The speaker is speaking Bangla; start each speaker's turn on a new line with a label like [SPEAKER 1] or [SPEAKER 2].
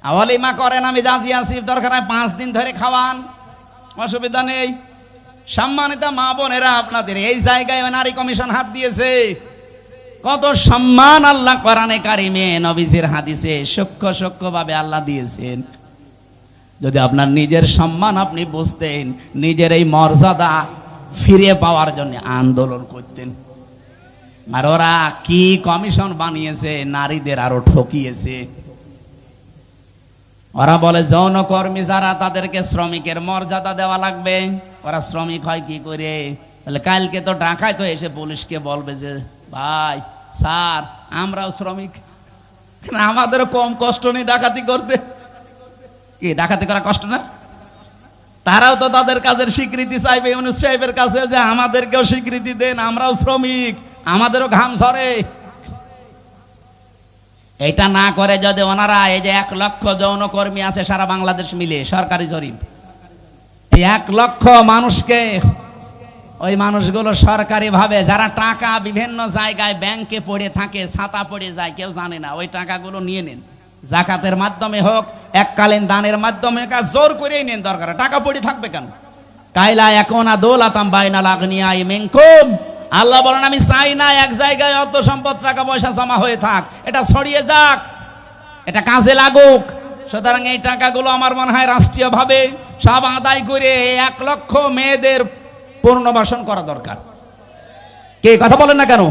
[SPEAKER 1] ওলিমা করেন, আমি রাজি আছি, দরকার হয় 5 দিন ধরে খাওয়ান, অসুবিধা নেই। সম্মানিত মা বোনেরা, আপনাদের এই জায়গায় নারী কমিশন হাত দিয়েছে। কত সম্মান আল্লাহ কোরআনে কারিমে নবীজির হাদিসে সূক্ষ্ম সূক্ষ্ম ভাবে আল্লাহ দিয়েছেন। যদি আপনার নিজের সম্মান আপনি বুঝতেন, নিজের এই মর্যাদা ফিরে পাওয়ার জন্য আন্দোলন করতেন। আর ওরা কি কমিশন বানিয়েছে, নারীদের আরো ঠকিয়েছে। ওরা বলে যৌনকর্মী যারা, তাদেরকে শ্রমিকের মর্যাদা দেওয়া লাগবে। ওরা শ্রমিক হয় কি করে? তাহলে কালকে তো ঢাকায় তো এসে পুলিশকে বলবে যে ভাই স্যার আমরাও শ্রমিক, আমাদেরও কম কষ্ট নেই ডাকাতি করতে। কি ডাকাতি করা কষ্ট না? তারাও তো তাদের কাজের স্বীকৃতি চাইবে ইউনূস সাহেবের কাছে, যে আমাদেরকেও স্বীকৃতি দেন, আমরাও শ্রমিক, আমাদেরও ঘাম ঝরে। এটা না করে যদি ওনারা, এই যে 1 লক্ষ যৌনকর্মী আছে সারা বাংলাদেশ মিলে, সরকারি জরিপ, এই 1 লক্ষ মানুষকে, ওই মানুষগুলো সরকারি ভাবে যারা টাকা বিভিন্ন জায়গায় ব্যাংকে পড়ে থাকে, ছাতা পড়ে যায়, কেউ জানে না, ওই টাকাগুলো নিয়ে নেন। জাকাতের মাধ্যমে হোক, এককালীন দানের মাধ্যমে, জোর করেই নেন, দরকার টাকা পড়ে থাকবে কেন? কাইলা ইয়াকুনা দৌলাতাম বাইনাল আগনিয়াই মিনকুম, আল্লাহ বলেন আমি চাই না এক জায়গায় অর্থ সম্পদ টাকা পয়সা জমা হয়ে থাক, এটা ছড়িয়ে যাক, এটা কাজে লাগুক। সুতরাং এই টাকাগুলো আমার মনে হয় রাষ্ট্রীয়ভাবে সব আদায় করে 1 লক্ষ মেয়েদের পুনর্বাসন করা দরকার। কে কথা বলেন না কেন?